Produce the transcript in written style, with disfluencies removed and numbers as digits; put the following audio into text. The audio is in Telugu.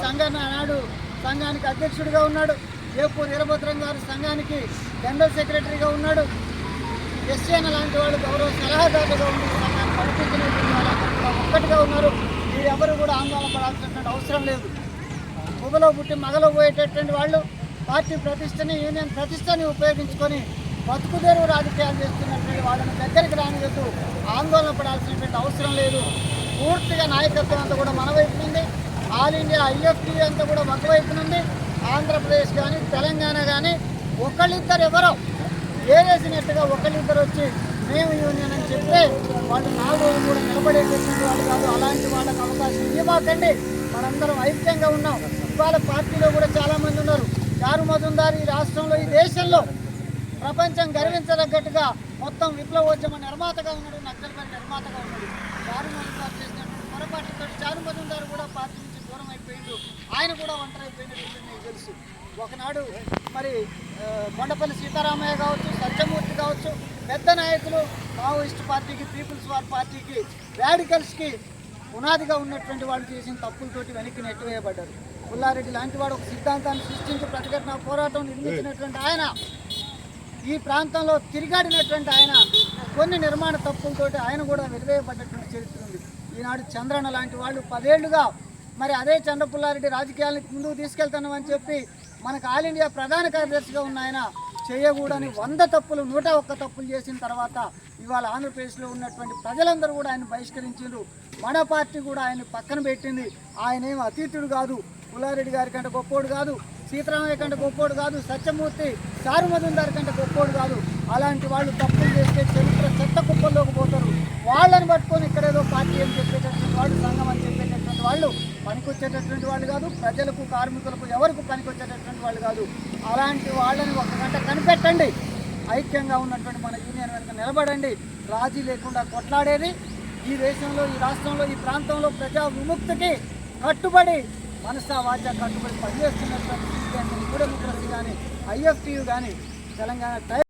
సంఘాన్ని ఆనాడు సంఘానికి అధ్యక్షుడిగా ఉన్నాడు. ఏపూర్ వీరభద్రం గారు సంఘానికి జనరల్ సెక్రటరీగా ఉన్నాడు. ఎస్సీఎన్ లాంటి వాళ్ళు గౌరవ సలహాదారులుగా ఉండి సంఘాన్ని నడిపించినటువంటి వాళ్ళందరూ ఒక్కటిగా ఉన్నారు. వీరెవరు కూడా ఆందోళన పడాల్సినటువంటి అవసరం లేదు. పొగలో పుట్టి మగలో పోయేటటువంటి వాళ్ళు పార్టీ ప్రతిష్టని, యూనియన్ ప్రతిష్టని ఉపయోగించుకొని బతుకుదేరు రాజకీయాలు చేస్తున్నటువంటి వాళ్ళని దగ్గరికి రానివద్దు. ఆందోళన పడాల్సినటువంటి అవసరం లేదు. పూర్తిగా నాయకత్వం అంతా కూడా మన వైపు ఉంది. ఆల్ ఇండియా IFT అంతా కూడా ఒక వైపు ఉంది. ఆంధ్రప్రదేశ్ కానీ తెలంగాణ కానీ ఒకళ్ళిద్దరు ఎవరో ఏరేసినట్టుగా ఒకళ్ళిద్దరు వచ్చి మేము యూనియన్ అని చెప్తే వాళ్ళు 4 రోజులు కూడా నిలబడేటటువంటి వాళ్ళు కాదు. అలాంటి వాళ్ళకి అవకాశం ఇవ్వకండి. మనందరం ఐక్యంగా ఉన్నాం. ఇవాళ పార్టీలో కూడా చాలామంది ఉన్నారు. చారు మజుందార్ ఈ రాష్ట్రంలో, ఈ దేశంలో ప్రపంచం గర్వించదగ్గట్టుగా మొత్తం విప్లవోద్యమ నిర్మాతగా ఉన్నాడు, నక్సల్బరీ నిర్మాతగా ఉన్నాడు. చారు మజుందార్ చేసినటువంటి పొరపాటుతో చారు మజుందార్ కూడా పార్టీ నుంచి దూరం అయిపోయిండు. ఆయన కూడా ఒంటరి అయిపోయినట్టు మీకు తెలుసు. ఒకనాడు మరి కొండపల్లి సీతారామయ్య కావచ్చు, సత్యమూర్తి కావచ్చు, పెద్ద నాయకులు మావోయిస్ట్ పార్టీకి, పీపుల్స్ వార్ పార్టీకి, రాడికల్స్కి పునాదిగా ఉన్నటువంటి వాళ్ళు చేసిన తప్పులతోటి వెనక్కి నెట్టివేయబడ్డారు. పుల్లారెడ్డి లాంటి వాడు ఒక సిద్ధాంతాన్ని సృష్టించి ప్రతిఘటన పోరాటం నిర్మించినటువంటి ఆయన, ఈ ప్రాంతంలో తిరిగాడినటువంటి ఆయన, కొన్ని నిర్మాణ తప్పులతోటి ఆయన కూడా వెలివేయబడ్డటువంటి చరిత్ర ఉంది. ఈనాడు చంద్రన్న లాంటి వాళ్ళు 10 ఏళ్లుగా మరి అదే చంద్రపుల్లారెడ్డి రాజకీయాలను ముందుకు తీసుకెళ్తామని చెప్పి మనకు ఆల్ ఇండియా ప్రధాన కార్యదర్శిగా ఉన్న ఆయన చేయకూడని 100 తప్పులు 101 తప్పులు చేసిన తర్వాత ఇవాళ ఆంధ్రప్రదేశ్లో ఉన్నటువంటి ప్రజలందరూ కూడా ఆయన బహిష్కరించారు. మన పార్టీ కూడా ఆయన పక్కన పెట్టింది. ఆయన ఏం అతీతుడు కాదు, పుల్లారెడ్డి గారి కంటే గొప్పోడు కాదు, సీతారామయ్య కంటే గొప్పోడు కాదు, సత్యమూర్తి, చారు మజుందార్ కంటే గొప్పోడు కాదు. అలాంటి వాళ్ళు తప్పులు చేస్తే చరిత్ర చెత్త కుప్పల్లోకి పోతారు. వాళ్ళని పట్టుకొని ఇక్కడేదో పార్టీ అని చెప్పేటటువంటి వాళ్ళు, సంఘం అని చెప్పేటటువంటి వాళ్ళు పనికొచ్చేటటువంటి వాళ్ళు కాదు. ప్రజలకు, కార్మికులకు ఎవరికి పనికొచ్చేటటువంటి వాళ్ళు కాదు. అలాంటి వాళ్ళని 1 గంట కనిపెట్టండి. ఐక్యంగా ఉన్నటువంటి మన యూనియన్ వెనుక నిలబడండి. రాజీ లేకుండా కొట్లాడేది ఈ దేశంలో, ఈ రాష్ట్రంలో, ఈ ప్రాంతంలో ప్రజా విముక్తికి కట్టుబడి మనసా వాచ కట్టుబడి పనిచేస్తున్నటువంటి డెమోక్రసీ కానీ, IFT కానీ, తెలంగాణ